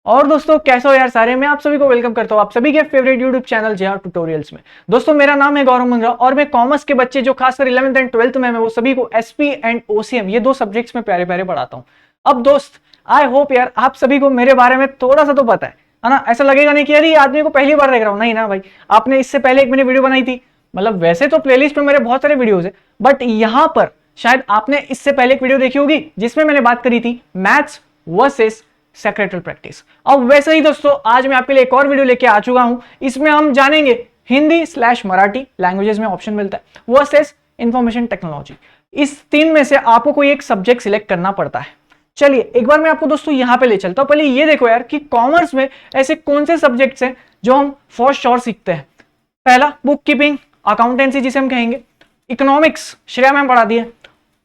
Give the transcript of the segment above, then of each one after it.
और दोस्तों कैसे हो यार सारे। मैं आप सभी को वेलकम करता हूं आप सभी के favourite YouTube channel J are tutorials में। दोस्तों मेरा नाम है गौरव मुंद्रा और मैं कॉमर्स के बच्चे जो खासकर 11th एंड 12th में मैं वो सभी को एसपी एंड ओसीएम ये दो सब्जेक्ट्स में प्यारे प्यारे पढ़ाता हूं। अब दोस्त आई होप यार आप सभी को मेरे बारे में थोड़ा सा तो पता है ना। ऐसा लगेगा नहीं कि यार ये आदमी को पहली बार देख रहा हूं, नहीं ना भाई। आपने इससे पहले एक मैंने वीडियो बनाई थी, मतलब वैसे तो प्लेलिस्ट में मेरे बहुत सारे वीडियोज है, बट यहां पर शायद आपने इससे पहले एक वीडियो देखी होगी जिसमें मैंने बात करी थी मैथ्स वर्सेस सेक्रेटल प्रैक्टिस। अब वैसे ही दोस्तों आज मैं आपके लिए एक और वीडियो लेके आ चुका हूं। इसमें हम जानेंगे हिंदी / मराठी लैंग्वेजेस में ऑप्शन मिलता है वर्सेस इंफॉर्मेशन टेक्नोलॉजी। इस तीन में से आपको कोई एक सब्जेक्ट सिलेक्ट करना पड़ता है। चलिए एक बार मैं आपको दोस्तों यहां पे ले चलता हूं। पहले ये देखो यार कि कॉमर्स में ऐसे कौन से सब्जेक्ट्स हैं जो हम फॉर श्योर सीखते हैं। पहला बुक कीपिंग अकाउंटेंसी जिसे हम कहेंगे, इकोनॉमिक्स श्रेया मैम पढ़ाती है,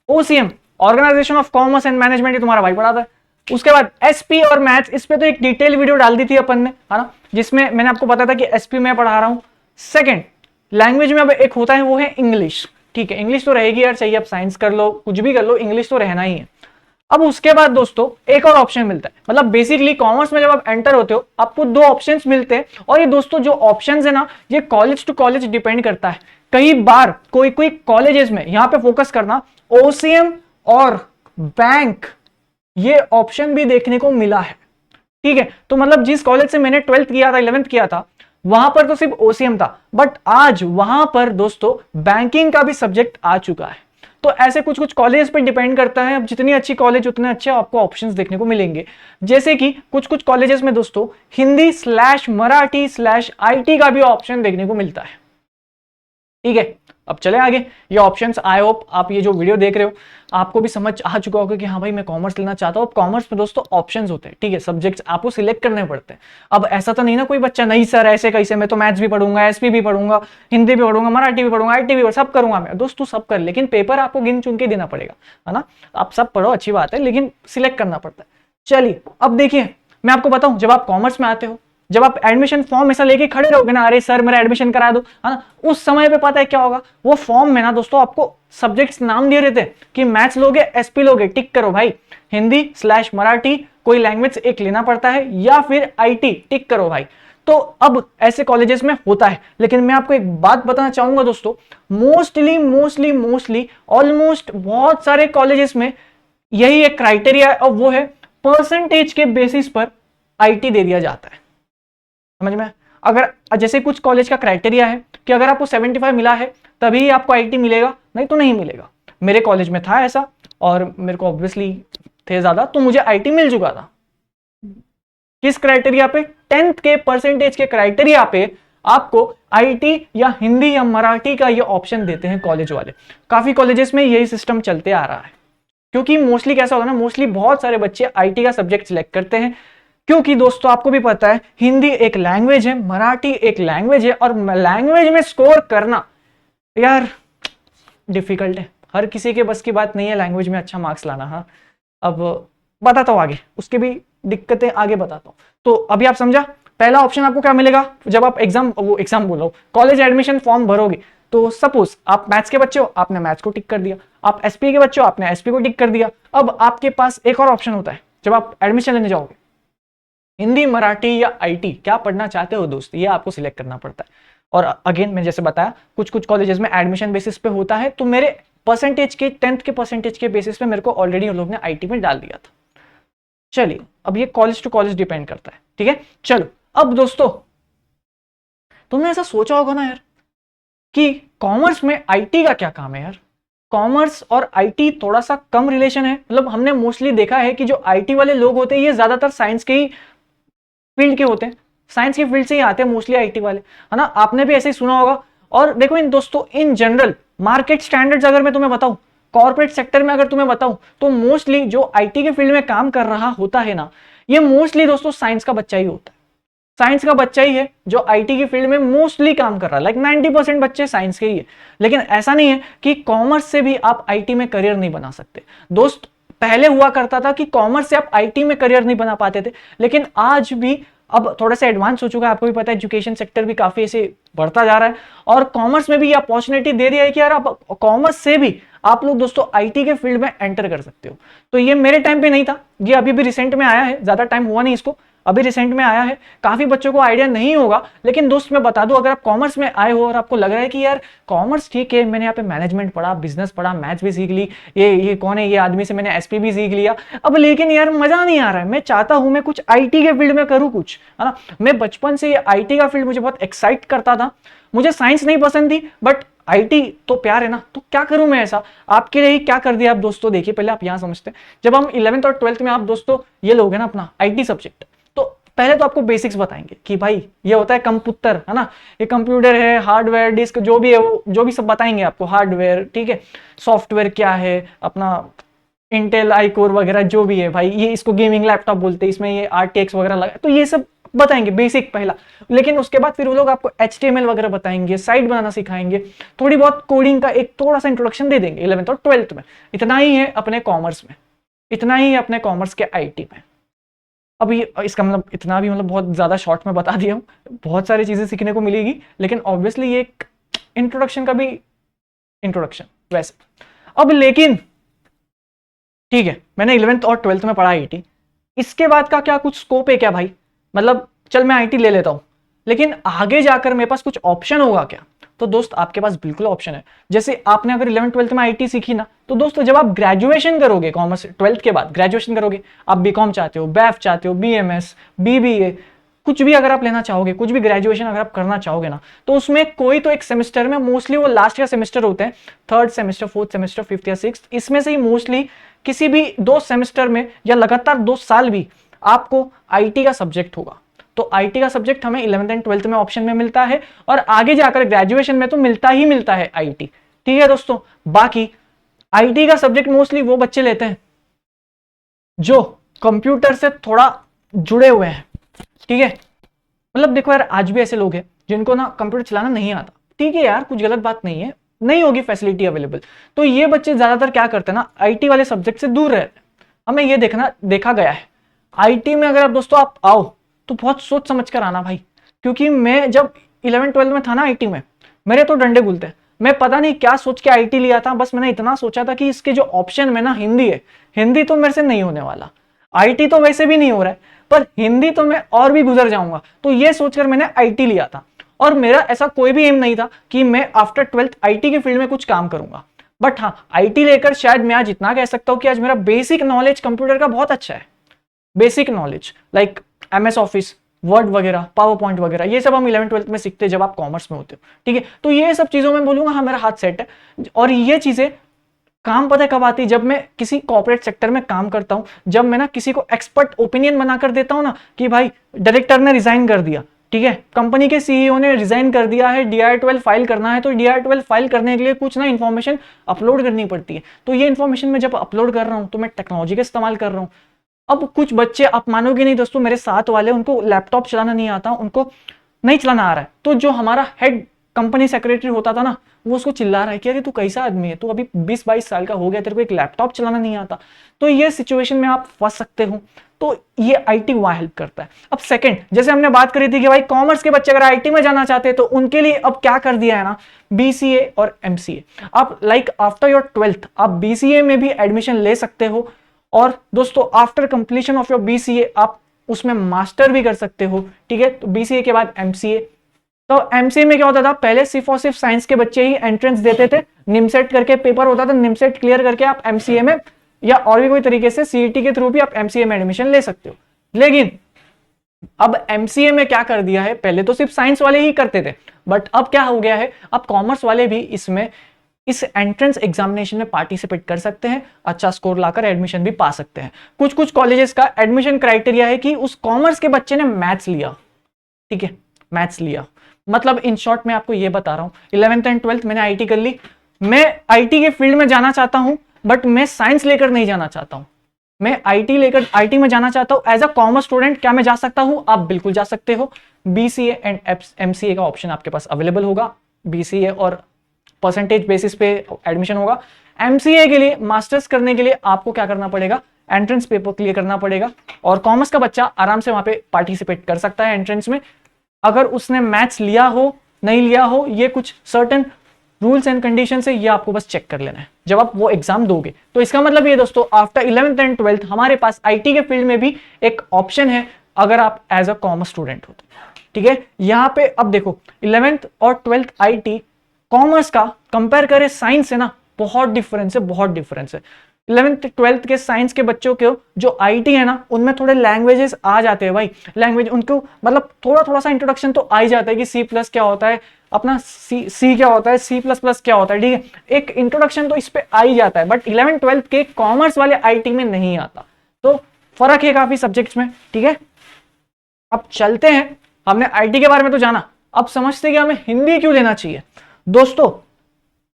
OCM organisation of commerce and management ये तुम्हारा भाई पढ़ाता है। उसके बाद एसपी और मैथ्स, इस पे तो एक डिटेल वीडियो डाल दी थी अपन ने, है ना, जिसमें मैंने आपको बताया था कि एसपी में पढ़ा रहा हूं। सेकंड लैंग्वेज में अब एक होता है वो है इंग्लिश। ठीक है, इंग्लिश तो रहेगी यार, चाहिए आप साइंस कर लो कुछ भी कर लो, इंग्लिश तो रहना ही है। अब उसके बाद दोस्तों एक और ऑप्शन मिलता है, मतलब बेसिकली कॉमर्स में जब आप एंटर होते हो आपको दो ऑप्शंस मिलते हैं। और ये दोस्तों जो ऑप्शंस है ना ये कॉलेज टू कॉलेज डिपेंड करता है। कई बार कोई कोई कॉलेजेस में यहां पे फोकस करना ओसीएम और बैंक ये ऑप्शन भी देखने को मिला है। ठीक है, तो मतलब जिस कॉलेज से मैंने 12th किया था 11th किया था वहां पर तो सिर्फ ओसीएम था, बट आज वहां पर दोस्तों बैंकिंग का भी सब्जेक्ट आ चुका है। तो ऐसे कुछ कुछ कॉलेज पे डिपेंड करता है। अब जितनी अच्छी कॉलेज उतने अच्छे आपको ऑप्शंस देखने को मिलेंगे। जैसे कि कुछ कुछ कॉलेजेस में दोस्तों हिंदी / मराठी / आईटी का भी ऑप्शन देखने को मिलता है। ठीक है, अब चले आगे। ये ऑप्शंस आई होप आप ये जो वीडियो देख रहे हो आपको भी समझ आ चुका होगा कि हाँ भाई मैं कॉमर्स लेना चाहता हूँ। अब कॉमर्स में दोस्तों ऑप्शंस होते हैं, ठीक है, सब्जेक्ट्स आपको सिलेक्ट करने पड़ते हैं। अब ऐसा तो नहीं ना कोई बच्चा नहीं सर ऐसे कैसे, मैं तो मैथ्स भी पढ़ूंगा, एसपी भी पढ़ूंगा, हिंदी भी पढ़ूंगा, मराठी भी पढ़ूंगा, आईटी भी सब करूंगा मैं। दोस्तों सब कर, लेकिन पेपर आपको गिन चुन के देना पड़ेगा, है ना। आप सब पढ़ो अच्छी बात है, लेकिन सिलेक्ट करना पड़ता है। चलिए अब देखिए मैं आपको बताऊं, जब आप कॉमर्स में आते हो, जब आप एडमिशन फॉर्म ऐसा लेके खड़े रहोगे ना, अरे सर मेरा एडमिशन करा दो, है ना, उस समय पे पता है क्या होगा, वो फॉर्म में ना दोस्तों आपको सब्जेक्ट्स नाम दिए रहते हैं कि मैथ्स लोगे एसपी लोगे, टिक करो भाई। हिंदी / मराठी कोई लैंग्वेज एक लेना पड़ता है, या फिर आईटी टिक करो भाई। तो अब ऐसे कॉलेजेस में होता है, लेकिन मैं आपको एक बात बताना चाहूंगा दोस्तों, मोस्टली ऑलमोस्ट बहुत सारे कॉलेजेस में यही एक क्राइटेरिया है, और वो है परसेंटेज के बेसिस पर आईटी दे दिया जाता है। समझ में? अगर जैसे कुछ कॉलेज का क्राइटेरिया है कि अगर आपको 75 मिला है तभी आपको आईटी मिलेगा, नहीं तो नहीं मिलेगा। मेरे कॉलेज में था ऐसा, और मेरे को ऑब्वियसली थे ज्यादा, तो मुझे आईटी मिल चुका था। किस क्राइटेरिया पे? 10th के परसेंटेज के क्राइटेरिया पे आपको आईटी या हिंदी या मराठी का ये ऑप्शन देते हैं कॉलेज वाले। काफी कॉलेजेस में यही सिस्टम चलते आ रहा है, क्योंकि मोस्टली कैसा होता है ना, मोस्टली बहुत सारे बच्चे आईटी का सब्जेक्ट सिलेक्ट करते हैं, क्योंकि दोस्तों आपको भी पता है हिंदी एक लैंग्वेज है, मराठी एक लैंग्वेज है, और लैंग्वेज में स्कोर करना यार डिफिकल्ट है। हर किसी के बस की बात नहीं है लैंग्वेज में अच्छा मार्क्स लाना। हाँ, अब बताता हूं आगे, उसके भी दिक्कतें आगे बताता हूं। तो अभी आप समझा, पहला ऑप्शन आपको क्या मिलेगा जब आप एग्जाम बोल रहा हूं, कॉलेज एडमिशन फॉर्म भरोगे। तो सपोज आप मैथ्स के बच्चे हो, आपने मैथ्स को टिक कर दिया, आप एसपी के बच्चे हो, आपने एसपी को टिक कर दिया। अब आपके पास एक और ऑप्शन होता है जब आप एडमिशन लेने जाओगे, हिंदी मराठी या आईटी क्या पढ़ना चाहते हो दोस्त, ये आपको सिलेक्ट करना पड़ता है। और अगेन मैंने जैसे बताया कुछ कुछ कॉलेजेस में एडमिशन बेसिस पे होता है, तो मेरे परसेंटेज के 10th के परसेंटेज के बेसिस पे मेरे को ऑलरेडी उन लोगों ने आईटी में डाल दिया था। चलिए अब ये कॉलेज टू कॉलेज डिपेंड करता है, ठीक है। चलो अब दोस्तों तुमने ऐसा सोचा होगा ना यार कि कॉमर्स में आईटी का क्या काम है यार। कॉमर्स और आईटी थोड़ा सा कम रिलेशन है, मतलब हमने मोस्टली देखा है कि जो आईटी वाले लोग होते हैं ये ज्यादातर साइंस के ही फील्ड के होते हैं, साइंस के फील्ड से ही आते हैं मोस्टली आईटी वाले, है ना। आपने भी ऐसे ही सुना होगा। और देखो इन दोस्तों इन जनरल मार्केट स्टैंडर्ड्स अगर मैं तुम्हें बताऊं, कॉर्पोरेट सेक्टर में अगर तुम्हें बताऊं, तो मोस्टली जो आईटी के फील्ड में काम कर रहा होता है ना, ये मोस्टली दोस्तों साइंस का बच्चा ही होता है। साइंस का बच्चा ही है जो आईटी की फील्ड में मोस्टली काम कर रहा है, लाइक 90% बच्चे साइंस के ही है। लेकिन ऐसा नहीं है कि कॉमर्स से भी आप आईटी में करियर नहीं बना सकते दोस्त। पहले हुआ करता था कि कॉमर्स से आप आईटी में करियर नहीं बना पाते थे, लेकिन आज भी अब थोड़ा सा एडवांस हो चुका है। आपको भी पता है एजुकेशन सेक्टर भी काफी ऐसे बढ़ता जा रहा है, और कॉमर्स में भी ये अपॉर्चुनिटी दे दिया है कि यार आप कॉमर्स से भी आप लोग दोस्तों आईटी के फील्ड में एंटर कर सकते हो। तो ये मेरे टाइम पे नहीं था, ये अभी भी रिसेंट में आया है, ज्यादा टाइम हुआ नहीं इसको, अभी रिसेंट में आया है, काफी बच्चों को आइडिया नहीं होगा, लेकिन दोस्त मैं बता दूं, अगर आप कॉमर्स में आए हो और आपको लग रहा है कि यार कॉमर्स ठीक है, मैंने यहाँ पे मैनेजमेंट पढ़ा, बिजनेस पढ़ा, मैथ्स भी सीख ली, ये कौन है ये आदमी से मैंने एसपी भी सीख लिया, अब लेकिन यार मजा नहीं आ रहा है, मैं चाहता हूं मैं कुछ आईटी के फील्ड में करूं कुछ, है ना। मैं बचपन से आईटी का फील्ड मुझे बहुत एक्साइट करता था, मुझे साइंस नहीं पसंद थी, बट आईटी तो प्यार है ना, तो क्या करूं मैं ऐसा, आपके लिए ही क्या कर दिया आप दोस्तों। देखिए पहले आप यहां समझते हैं, जब हम 11th और 12th में आप दोस्तों ये लोगे ना अपना आईटी सब्जेक्ट, तो पहले तो आपको बेसिक्स बताएंगे कि भाई ये होता है कंप्यूटर, है ना, ये कंप्यूटर है, हार्डवेयर डिस्क जो भी है वो जो भी सब बताएंगे आपको, हार्डवेयर ठीक है, सॉफ्टवेयर क्या है अपना, इंटेल आई कोर वगैरह जो भी है भाई, ये इसको गेमिंग लैपटॉप बोलते हैं, इसमें ये आरटीएक्स वगैरह लगा, तो ये सब बताएंगे बेसिक पहला। लेकिन उसके बाद फिर वो लोग आपको HTML वगैरह बताएंगे, साइट बनाना सिखाएंगे, थोड़ी बहुत कोडिंग का एक थोड़ा सा इंट्रोडक्शन दे देंगे 11th और 12th में। इतना ही है अपने कॉमर्स में, इतना ही है अपने कॉमर्स के आईटी में। अब ये इसका मतलब इतना भी मतलब बहुत ज्यादा शॉर्ट में बता दिया हूँ, बहुत सारी चीजें सीखने को मिलेगी, लेकिन ऑब्वियसली ये एक इंट्रोडक्शन का भी इंट्रोडक्शन वैसे। अब लेकिन ठीक है, मैंने 11th और 12th में पढ़ा आईटी, इसके बाद का क्या कुछ स्कोप है क्या भाई, मतलब चल मैं आईटी ले लेता हूं, लेकिन आगे जाकर मेरे पास कुछ ऑप्शन होगा क्या। तो दोस्त आपके पास बिल्कुल ऑप्शन है। जैसे आपने अगर 11th 12th में आईटी सीखी ना, तो दोस्तों जब आप ग्रेजुएशन करोगे, कॉमर्स 12th के बाद ग्रेजुएशन करोगे, आप बीकॉम चाहते हो, बैफ चाहते हो, बीएमएस, बीबीए, कुछ भी अगर आप लेना चाहोगे, कुछ भी ग्रेजुएशन अगर आप करना चाहोगे ना, तो उसमें कोई तो एक सेमेस्टर में, मोस्टली वो लास्ट का सेमेस्टर होते हैं, 3rd semester, 4th semester, 5th या 6th, इसमें से ही मोस्टली किसी भी 2 सेमेस्टर में या लगातार 2 साल भी आपको आईटी का सब्जेक्ट होगा। तो आईटी का सब्जेक्ट हमें 11th एंड 12th में ऑप्शन में मिलता है, और आगे जाकर ग्रेजुएशन में तो मिलता ही मिलता है आईटी। ठीक है दोस्तों, बाकी आईटी का सब्जेक्ट मोस्टली वो बच्चे लेते हैं जो कंप्यूटर से थोड़ा जुड़े हुए हैं। ठीक है, मतलब देखो यार, आज भी ऐसे लोग हैं जिनको ना कंप्यूटर चलाना नहीं आता, ठीक है यार, कुछ गलत बात नहीं है, नहीं होगी फैसिलिटी अवेलेबल, तो ये बच्चे ज्यादातर क्या करते हैं ना, आईटी वाले सब्जेक्ट से दूर रहते हैं। हमें ये देखा गया है, आईटी में अगर आप दोस्तों आप आओ तो बहुत सोच समझ कर आना भाई, क्योंकि मैं जब 11th 12th में था ना आईटी में, मेरे तो डंडे गुलते हैं, मैं पता नहीं क्या सोच के आईटी लिया था, बस मैंने इतना सोचा था कि इसके जो ऑप्शन में ना हिंदी है, हिंदी तो मेरे से नहीं होने वाला, आईटी तो वैसे भी नहीं हो रहा है, पर हिंदी तो मैं और भी गुजर जाऊंगा, तो ये सोचकर मैंने आईटी लिया था। और मेरा ऐसा कोई भी एम नहीं था कि मैं आफ्टर 12th आईटी के फील्ड में कुछ काम करूंगा, बट हाँ आईटी लेकर शायद मैं आज इतना कह सकता हूं कि आज मेरा बेसिक नॉलेज कंप्यूटर का बहुत अच्छा है। Basic knowledge like MS office, word वगैरह, पावर पॉइंट वगैरह, ये सब हम 11th 12th में सीखते हैं जब आप कॉमर्स में होते हो। ठीक है, तो ये सब चीजों में बोलूंगा हाँ मेरा हाथ सेट है। और ये चीजें काम पता है कब आती है, जब मैं किसी कॉर्पोरेट सेक्टर में काम करता हूं, जब मैं ना किसी को एक्सपर्ट ओपिनियन बनाकर देता हूं ना कि भाई डायरेक्टर ने रिजाइन कर दिया, ठीक है, कंपनी के सीईओ ने रिजाइन कर दिया है, DI-12 फाइल करना है, तो DI-12 फाइल करने के लिए कुछ ना इन्फॉर्मेशन अपलोड करनी पड़ती है, तो ये इन्फॉर्मेशन मैं जब अपलोड कर रहा हूं तो मैं टेक्नोलॉजी का इस्तेमाल कर रहा हूं। अब कुछ बच्चे, आप मानोगे नहीं दोस्तों, मेरे साथ वाले, उनको लैपटॉप चलाना नहीं आता, उनको नहीं चलाना आ रहा है, तो जो हमारा हेड कंपनी सेक्रेटरी होता था ना, वो उसको चिल्ला रहा है कि अरे तू कैसा आदमी है, तू अभी 20-22 साल का हो गया, तेरे को एक लैपटॉप चलाना नहीं आता। तो ये सिचुएशन में आप फंस सकते हो, तो ये आईटी वहां हेल्प करता है। अब सेकंड, जैसे हमने बात करी थी कि भाई कॉमर्स के बच्चे अगर आईटी में जाना चाहते हैं तो उनके लिए अब क्या कर दिया है ना, BCA और MCA। आप लाइक आफ्टर योर 12th आप BCA में भी एडमिशन ले सकते हो, और दोस्तों after completion of your BCA आप उसमें मास्टर भी कर सकते हो। ठीक है, तो BCA के बाद MCA। तो MCA में क्या होता था, पहले सिर्फ और सिर्फ साइंस के बच्चे ही एंट्रेंस देते थे, निमसेट करके पेपर होता था, निमसेट क्लियर करके आप MCA में या और भी कोई तरीके से CET के थ्रू भी आप MCA में एडमिशन ले सकते हो। लेकिन अब MCA में क्या कर दिया है, पहले तो सिर्फ साइंस वाले ही करते थे, बट अब क्या हो गया है, अब कॉमर्स वाले भी इसमें इस एंट्रेंस एग्जामिनेशन में पार्टिसिपेट कर सकते हैं, अच्छा स्कोर लाकर एडमिशन भी पा सकते हैं। कुछ कुछ कॉलेजेस का एडमिशन क्राइटेरिया है कि उस कॉमर्स के बच्चे ने मैथ्स लिया, ठीक है, मैथ्स लिया, मतलब इन शॉर्ट मैं आपको ये बता रहा हूं, 11th एंड 12th मैंने आईटी कर ली, मैं आईटी के फील्ड में जाना चाहता हूं, बट मैं साइंस लेकर नहीं जाना चाहता हूं, मैं आईटी में जाना चाहता हूं एज अ कॉमर्स स्टूडेंट। क्या मैं जा सकता हूं? आप बिल्कुल जा सकते हो। BCA एंड MCA का ऑप्शन आपके पास अवेलेबल होगा, BCA और परसेंटेज बेसिस पे एडमिशन होगा। MCA के लिए, मास्टर्स करने के लिए आपको क्या करना पड़ेगा, एंट्रेंस पेपर क्लियर करना पड़ेगा, और कॉमर्स का बच्चा आराम से वहां पे पार्टिसिपेट कर सकता है एंट्रेंस में, अगर उसने मैथ्स लिया हो नहीं लिया हो, ये कुछ सर्टेन रूल्स एंड कंडीशन है, ये आपको बस चेक कर लेना है जब आप वो एग्जाम दोगे। तो इसका मतलब ये दोस्तों, आफ्टर 11th एंड 12th हमारे पास आईटी के फील्ड में भी एक ऑप्शन है अगर आप एज अ कॉमर्स स्टूडेंट हो तो। ठीक है, यहाँ पे अब देखो 11th और 12th आईटी कॉमर्स का कंपेयर करें साइंस से ना, बहुत डिफरेंस है, बहुत डिफरेंस है। 11th 12th के साइंस के बच्चों के जो आईटी है ना, उनमें थोड़े लैंग्वेजेस आ जाते हैं भाई, लैंग्वेज उनको मतलब थोड़ा थोड़ा सा इंट्रोडक्शन तो आ ही जाता है कि सी प्लस क्या होता है, अपना सी क्या होता है, सी प्लस प्लस क्या होता है। ठीक है, एक इंट्रोडक्शन तो इस पे आ ही जाता है, बट 11th 12th के कॉमर्स वाले आईटी में नहीं आता, तो फर्क है काफी सब्जेक्ट्स में। ठीक है, अब चलते हैं, हमने आईटी के बारे में तो जाना, अब समझते हैं कि हमें हिंदी क्यों लेना चाहिए। दोस्तों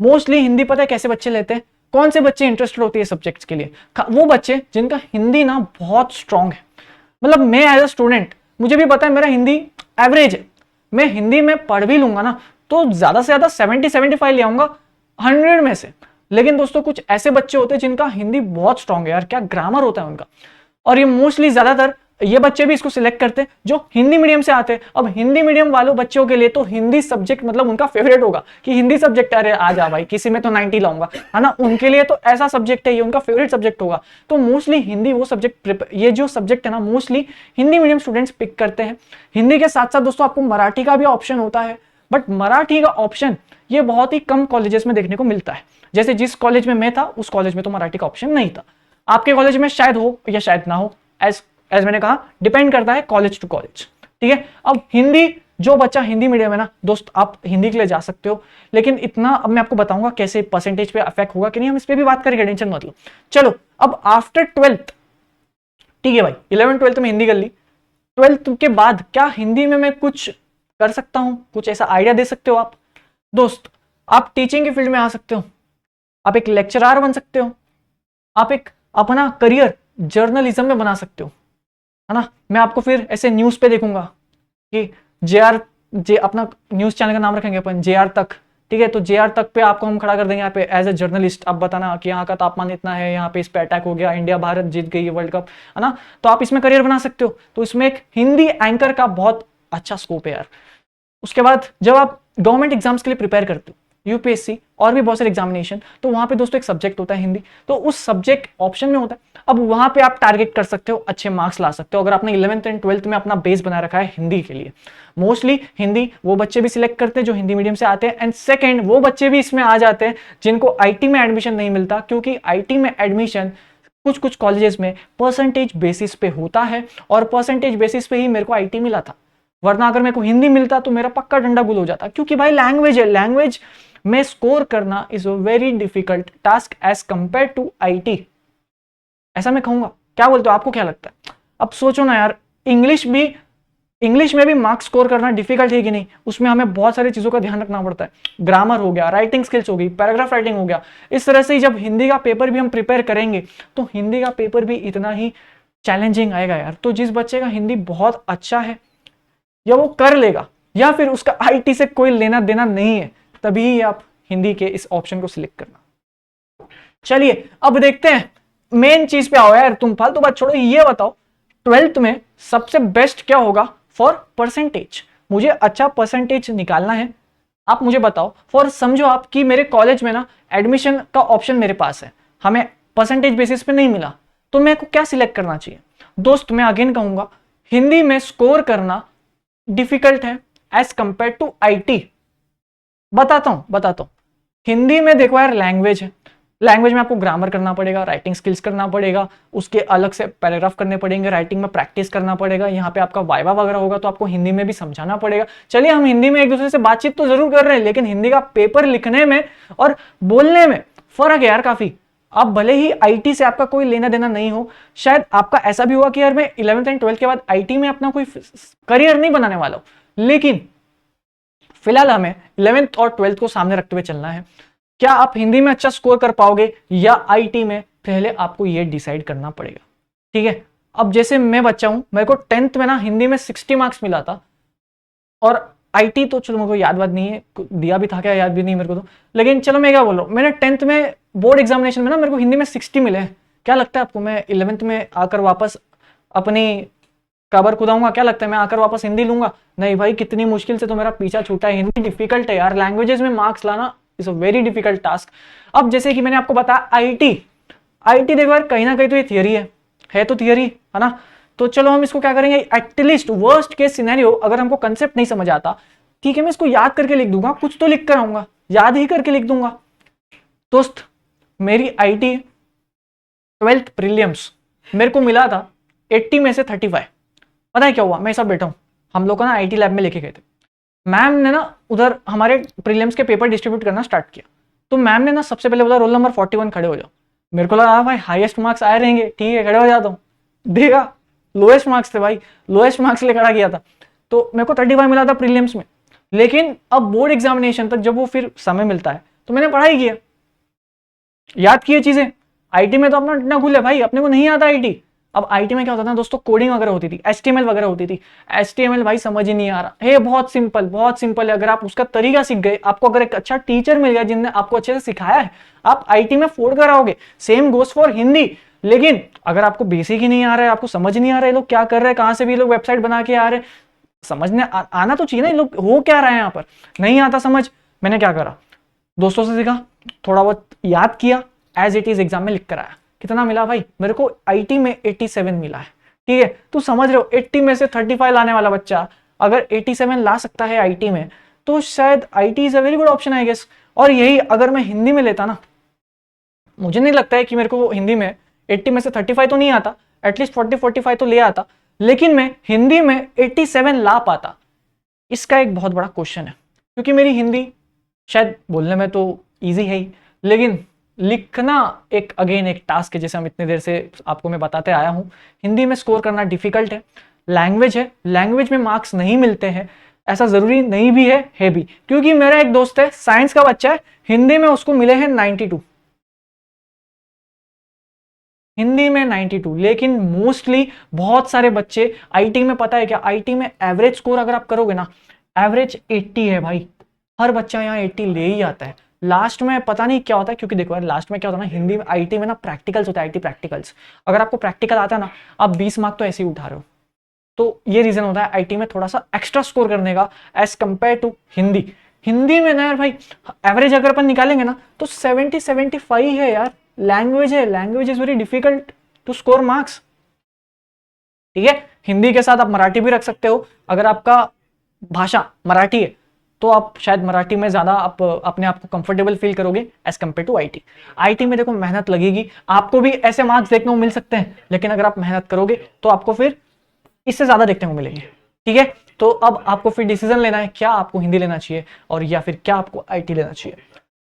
मोस्टली हिंदी पता है कैसे बच्चे लेते हैं, कौन से बच्चे इंटरेस्टेड होती है सब्जेक्ट्स के लिए, वो बच्चे जिनका हिंदी ना बहुत स्ट्रांग है। मतलब मैं एज अ स्टूडेंट, मुझे भी पता है मेरा हिंदी एवरेज है, मैं हिंदी में पढ़ भी लूंगा ना तो ज्यादा से ज्यादा 70-75 ले आऊंगा 100 में से। लेकिन दोस्तों कुछ ऐसे बच्चे होते हैं जिनका हिंदी बहुत स्ट्रांग है यार, क्या ग्रामर होता है उनका, और ये मोस्टली ज्यादातर ये बच्चे भी इसको सिलेक्ट करते हैं जो हिंदी मीडियम से आते हैं। अब हिंदी मीडियम वालों बच्चों के लिए तो हिंदी सब्जेक्ट मतलब उनका फेवरेट होगा कि हिंदी सब्जेक्ट, अरे आ जा भाई किसी में तो 90 लाऊंगा, है ना, उनके लिए तो ऐसा सब्जेक्ट है, ये उनका फेवरेट सब्जेक्ट होगा। तो मोस्टली हिंदी वो सब्जेक्ट, ये जो सब्जेक्ट है ना, mostly Hindi medium students pick करते हैं। हिंदी के साथ साथ दोस्तों आपको मराठी का भी ऑप्शन होता है, बट मराठी का ऑप्शन ये बहुत ही कम कॉलेजेस में देखने को मिलता है। जैसे जिस कॉलेज में मैं था उस कॉलेज में तो मराठी का ऑप्शन नहीं था, आपके कॉलेज में शायद हो या शायद ना हो, एज मैंने कहा डिपेंड करता है कॉलेज टू कॉलेज। ठीक है, अब हिंदी जो बच्चा हिंदी मीडियम है ना दोस्त, आप हिंदी के लिए जा सकते हो, लेकिन इतना अब मैं आपको बताऊंगा कैसे परसेंटेज पे अफेक्ट होगा कि नहीं, हम इस पे भी बात करेंगे, टेंशन मत लो। चलो अब आफ्टर 12th, ठीक है भाई 11th 12th में हिंदी कर ली, 12th के बाद क्या हिंदी में मैं कुछ कर सकता हूं, कुछ ऐसा आइडिया दे सकते हो आप दोस्त? आप टीचिंग की फील्ड में आ सकते हो, आप एक लेक्चरर बन सकते हो, आप एक अपना करियर जर्नलिज्म में बना सकते हो, है ना। मैं आपको फिर ऐसे न्यूज पे देखूंगा कि जे अपना न्यूज चैनल का नाम रखेंगे अपन JR तक, ठीक है, तो JR तक पे आपको हम खड़ा कर देंगे यहाँ पे एज ए जर्नलिस्ट, आप बताना कि यहाँ का तापमान इतना है, यहाँ पे इस पे अटैक हो गया, इंडिया भारत जीत गई वर्ल्ड कप, है ना, तो आप इसमें करियर बना सकते हो। तो इसमें एक हिंदी एंकर का बहुत अच्छा स्कोप है यार। उसके बाद जब आप गवर्नमेंट एग्जाम्स के लिए प्रिपेयर करते हो, यूपीएससी और भी बहुत सारे एग्जामिनेशन, तो वहां पे दोस्तों एक सब्जेक्ट होता है हिंदी, तो उस सब्जेक्ट ऑप्शन में होता है। अब वहां पे आप टारगेट कर सकते हो, अच्छे मार्क्स ला सकते हो अगर आपने 11th एंड 12th में अपना बेस बना रखा है हिंदी के लिए। मोस्टली हिंदी वो बच्चे भी सिलेक्ट करते हैं जो हिंदी मीडियम से आते हैं, एंड सेकेंड वो बच्चे भी इसमें आ जाते हैं जिनको आईटी में एडमिशन नहीं मिलता, क्योंकि आईटी में एडमिशन कुछ कुछ कॉलेजेस में परसेंटेज बेसिस पे होता है, और परसेंटेज बेसिस पे ही मेरे को आईटी मिला था, वरना अगर मेरे को हिंदी मिलता तो मेरा पक्का डंडा गुल हो जाता, क्योंकि भाई लैंग्वेज है, लैंग्वेज में स्कोर करना is a very difficult task as compare to IT, ऐसा मैं कहूंगा। क्या बोलते हो, आपको क्या लगता है? अब सोचो ना यार, इंग्लिश में भी मार्क्स स्कोर करना डिफिकल्ट है कि नहीं, उसमें हमें बहुत सारी चीजों का ध्यान रखना पड़ता है, ग्रामर हो गया, राइटिंग स्किल्स हो गई, पैराग्राफ राइटिंग हो गया। इस तरह से जब हिंदी का पेपर भी हम प्रिपेयर करेंगे तो हिंदी का पेपर भी इतना ही चैलेंजिंग आएगा यार। तो जिस बच्चे का हिंदी बहुत अच्छा है या वो कर लेगा, या फिर उसका आईटी से कोई लेना देना नहीं है, तभी आप हिंदी के इस ऑप्शन को सिलेक्ट करना। चलिए अब देखते हैं मेन चीज पे आओ यार, तुम फालतू बात छोड़ो, ये बताओ 12th में सबसे बेस्ट क्या होगा फॉर परसेंटेज? मुझे अच्छा परसेंटेज निकालना है, आप मुझे बताओ। फॉर समझो आप कि मेरे कॉलेज में ना एडमिशन का ऑप्शन मेरे पास है, हमें परसेंटेज बेसिस पे नहीं मिला, तो मेरे को क्या सिलेक्ट करना चाहिए? दोस्त मैं अगेन कहूंगा, हिंदी में स्कोर करना डिफिकल्ट है एज कंपेयर टू आईटी। बताता हूं। हिंदी में देखो यार, लैंग्वेज है, लैंग्वेज में आपको ग्रामर करना पड़ेगा, राइटिंग स्किल्स करना पड़ेगा, उसके अलग से पैराग्राफ करने पड़ेंगे, राइटिंग में प्रैक्टिस करना पड़ेगा, यहाँ पे आपका वाइवा वगैरह होगा तो आपको हिंदी में भी समझाना पड़ेगा। चलिए हम हिंदी में एक दूसरे से बातचीत तो जरूर कर रहे हैं, लेकिन हिंदी का पेपर लिखने में और बोलने में फर्क है यार काफी। आप भले ही आईटी से आपका कोई लेना देना नहीं हो, शायद आपका ऐसा भी हुआ कि यार मैं 11th एंड 12th के बाद आईटी में अपना कोई करियर नहीं बनाने वाला हूं, लेकिन फिलहाल हमें 11th और 12th को सामने रखते हुए चलना है। क्या आप हिंदी में अच्छा स्कोर कर पाओगे या आईटी में, पहले आपको यह डिसाइड करना पड़ेगा। ठीक है, अब जैसे मैं बच्चा हूं, मेरे को 10th में ना हिंदी में 60 मार्क्स मिला था, और आईटी तो चलो मेरे को याद नहीं है, दिया भी था क्या याद भी नहीं मेरे को तो, लेकिन चलो मैं क्या बोल रहा हूं, मैंने 10th में बोर्ड एग्जामिनेशन में ना मेरे को हिंदी में 60 मिले। क्या लगता है आपको, मैं 11th में आकर वापस अपनी कबर खुदाऊंगा? क्या लगता है मैं आकर वापस हिंदी लूंगा? नहीं भाई, कितनी मुश्किल से तो मेरा पीछा छूटा है। हिंदी डिफिकल्ट है यार, लैंग्वेजेस में मार्क्स लाना is a very difficult task. अब जैसे कि मैंने आपको बताया आईटी देखो यार, कहीं ना कहीं तो ये थियरी है तो थियरी, है ना, तो चलो हम इसको क्या करेंगे, एटलीस्ट वर्स्ट केस सिनेरियो अगर हमको कंसेप्ट नहीं समझ आता, ठीक है मैं इसको याद करके लिख दूंगा, कुछ तो लिख कर आऊंगा, याद ही करके लिख दूंगा। दोस्त मेरी आईटी 12th प्रीलिम्स मेरे को मिला था 80 में से 35। पता है क्या हुआ, मैं सब बैठा हूं, हम लोग ना आईटी लैब में लेके गए थे, मैम ने ना उधर हमारे प्रीलिम्स के पेपर डिस्ट्रीब्यूट करना स्टार्ट किया, तो मैम ने ना सबसे पहले बोला रोल नंबर 41 खड़े हो जाओ। मेरे को लगा भाई हाईएस्ट मार्क्स आए रहेंगे, ठीक है खड़े हो जाता हूँ, देखा लोएस्ट मार्क्स थे भाई, लोएस्ट मार्क्स ले खड़ा किया था, तो मेरे को 35 मिला था प्रीलिम्स में। लेकिन अब बोर्ड एग्जामिनेशन तक जब वो फिर समय मिलता है तो मैंने पढ़ाई किया, याद किए चीजें। आईटी में तो अपना इतना भूले भाई, अपने को नहीं आता आईटी। अब आईटी में क्या होता था दोस्तों, कोडिंग वगैरह होती थी, एचटीएमएल वगैरह होती थी। एचटीएमएल भाई समझ ही नहीं आ रहा है, बहुत सिंपल है। अगर आप उसका तरीका सीख गए, आपको अगर एक अच्छा टीचर मिल गया जिनने आपको अच्छे से सिखाया है, आप आईटी में फोड़ कर आओगे। Same goes for Hindi. लेकिन अगर आपको बेसिक ही नहीं आ रहा है, आपको समझ नहीं आ रहा है लोग क्या कर रहे हैं, कहां से भी लोग वेबसाइट बना के आ रहे हैं, समझने आना तो चाहिए ना, लोग हो क्या रहे हैं यहाँ पर, नहीं आता समझ। मैंने क्या करा, दोस्तों से सीखा, थोड़ा बहुत याद किया, एज इट इज एग्जाम में लिख कर आया। कितना मिला भाई, मेरे को आईटी में 87 मिला है। ठीक है, तो समझ रहे हो 80 में से 35 लाने वाला बच्चा अगर 87 ला सकता है आईटी में, तो शायद IT is a very good option I guess. और यही अगर मैं हिंदी में लेता ना, मुझे नहीं लगता है कि मेरे को हिंदी में 80 में से 35 तो नहीं आता, एटलीस्ट 40-45 तो ले आता, लेकिन मैं हिंदी में 87 ला पाता, इसका एक बहुत बड़ा क्वेश्चन है। क्योंकि मेरी हिंदी शायद बोलने में तो ईजी है ही, लेकिन लिखना एक टास्क है, जैसे हम इतनी देर से आपको मैं बताते आया हूं। हिंदी में स्कोर करना डिफिकल्ट है, लैंग्वेज है, लैंग्वेज में मार्क्स नहीं मिलते हैं, ऐसा जरूरी नहीं भी है भी। क्योंकि मेरा एक दोस्त है, साइंस का बच्चा है, हिंदी में उसको मिले हैं 92, हिंदी में 92। लेकिन मोस्टली बहुत सारे बच्चे आईटी में, पता है क्या, आईटी में एवरेज स्कोर अगर आप करोगे ना, एवरेज 80 है भाई, हर बच्चा यहाँ 80 ले ही आता है। लास्ट में पता नहीं क्या होता है, क्योंकि देखो यार लास्ट में क्या होता है ना, हिंदी में आईटी में ना प्रैक्टिकल्स होता है, आईटी प्रैक्टिकल्स। अगर आपको प्रैक्टिकल आता है ना, आप 20 मार्क तो ऐसे ही उठा रहे हो। तो ये रीजन होता है आईटी में थोड़ा सा एक्स्ट्रा स्कोर करने का as compare to Hindi. Hindi में ना यार भाई एवरेज अगर अपन निकालेंगे ना तो 70-75 है यार। लैंग्वेज है, language is very difficult to score marks. ठीक है, हिंदी के साथ आप मराठी भी रख सकते हो, अगर आपका भाषा मराठी है तो आप शायद मराठी में ज्यादा आप अपने आप को कंफर्टेबल फील करोगे as compare to IT. IT में देखो मेहनत लगेगी, आपको भी ऐसे मार्क्स देखने को मिल सकते हैं, लेकिन अगर आप मेहनत करोगे तो आपको फिर इससे ज्यादा देखने को मिलेंगे। ठीक है, तो अब आपको फिर डिसीजन लेना है, क्या आपको हिंदी लेना चाहिए और या फिर क्या आपको आईटी लेना चाहिए।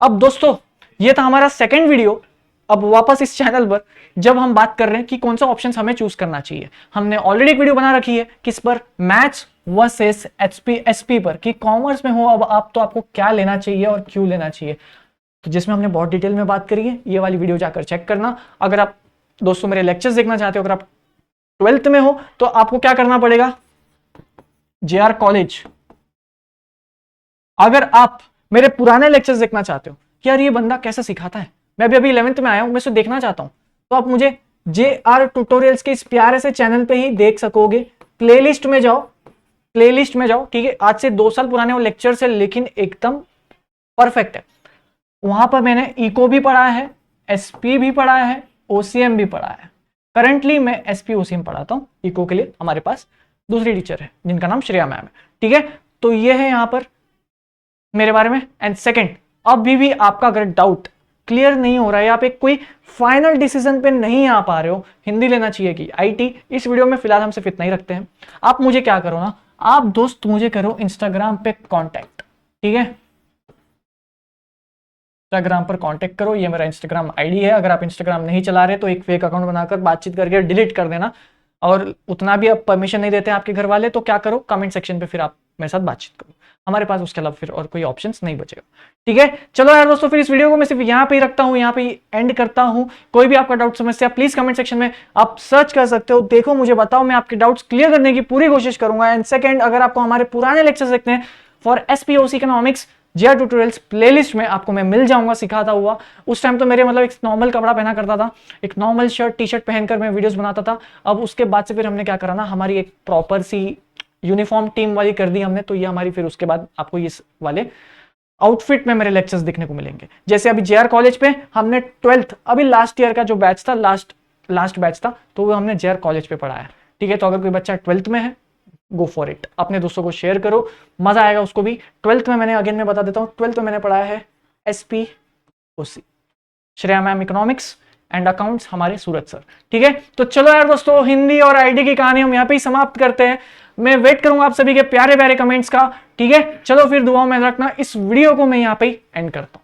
अब दोस्तों ये था हमारा सेकेंड वीडियो। अब वापस इस चैनल पर जब हम बात कर रहे हैं कि कौन सा ऑप्शन हमें चूज करना चाहिए, हमने ऑलरेडी एक वीडियो बना रखी है किस पर, मैथ्स वर्सेस एसपी पर, कि कॉमर्स में हो अब आप तो आपको क्या लेना चाहिए और क्यों लेना चाहिए, तो जिसमें हमने बहुत डिटेल में बात करी है। ये वाली वीडियो जाकर चेक करना। अगर आप दोस्तों मेरे लेक्चर्स देखना चाहते हो, अगर आप 12th में हो तो आपको क्या करना पड़ेगा, जेआर कॉलेज। अगर आप मेरे पुराने लेक्चर्स देखना चाहते हो कि यार ये बंदा कैसे सिखाता है, मैं भी अभी 11th में आया हूं, मैं इसे देखना चाहता हूं, तो आप मुझे जेआर ट्यूटोरियल्स के इस प्यारे से चैनल पे ही देख सकोगे। प्लेलिस्ट में जाओ, प्लेलिस्ट में जाओ, ठीक है, आज से 2 साल पुराने वो लेक्चर है, लेकिन एकदम परफेक्ट है। वहां पर मैंने इको भी पढ़ा है, एसपी भी पढ़ा है, ओसीएम भी पढ़ा है। करंटली मैं एसपी ओसीएम पढ़ाता हूं, इको के लिए हमारे पास दूसरी टीचर है जिनका नाम श्रेया मैम है। ठीक है, तो ये है यहां पर मेरे बारे में। एंड सेकंड, अभी भी आपका अगर डाउट क्लियर नहीं हो रहा है, आप एक कोई फाइनल डिसीजन पे नहीं आ पा रहे हो, हिंदी लेना चाहिए कि आईटी, इस वीडियो में फिलहाल हम सिर्फ इतना ही रखते हैं। आप मुझे क्या करो ना, आप दोस्त मुझे करो इंस्टाग्राम पे कांटेक्ट। ठीक है, इंस्टाग्राम पर कांटेक्ट करो, ये मेरा इंस्टाग्राम आईडी है। अगर आप इंस्टाग्राम नहीं चला रहे तो एक फेक अकाउंट बनाकर बातचीत करके डिलीट कर देना। और उतना भी अब परमिशन नहीं देते हैं आपके घर वाले, तो क्या करो, कमेंट सेक्शन पे फिर आप मेरे साथ बातचीत करो। हमारे पास उसके अलावा फिर और कोई ऑप्शंस नहीं बचेगा। ठीक है, चलो यार दोस्तों, फिर इस वीडियो को मैं सिर्फ यहाँ पे ही रखता हूँ, यहाँ पे एंड करता हूँ। कोई भी आपका डाउट समस्या प्लीज कमेंट सेक्शन में आप सर्च कर सकते हो, देखो मुझे बताओ, मैं आपके डाउट्स क्लियर करने की पूरी कोशिश करूंगा। एंड सेकंड, अगर आपको हमारे पुराने लेक्चर्स देखते हैं for SPOC economics, JR tutorials playlist में आपको मैं मिल जाऊंगा सिखाता हुआ। उस टाइम तो मेरे मतलब एक नॉर्मल कपड़ा पहना करता था, एक नॉर्मल शर्ट टी शर्ट पहनकर मैं वीडियोस बनाता था। अब उसके बाद से फिर हमने क्या करा ना, हमारी एक प्रॉपर सी यूनिफॉर्म टीम वाली कर दी हमने, तो ये हमारी फिर उसके बाद आपको इस वाले आउटफिट में मेरे लेक्चर्स देखने को मिलेंगे। जैसे अभी जेआर कॉलेज पे हमने 12th, अभी लास्ट ईयर का जो बैच था, लास्ट बैच था, तो वो हमने जेआर कॉलेज पे पढ़ाया। ठीक है, तो अगर कोई बच्चा 12th में है, गो फॉर इट, अपने दोस्तों को शेयर करो, मजा आएगा उसको भी। 12th में मैंने अगेन मैं बता देता हूँ, 12th में मैंने पढ़ाया है SPOC, Shreya ma'am economics and accounts, हमारे सूरज सर। ठीक है, तो चलो यार दोस्तों, हिंदी और आईटी की कहानी हम यहाँ पे ही समाप्त करते हैं। मैं वेट करूंगा आप सभी के प्यारे प्यारे कमेंट्स का। ठीक है, चलो फिर दुआओं में रखना। इस वीडियो को मैं यहाँ पे ही एंड करता हूँ।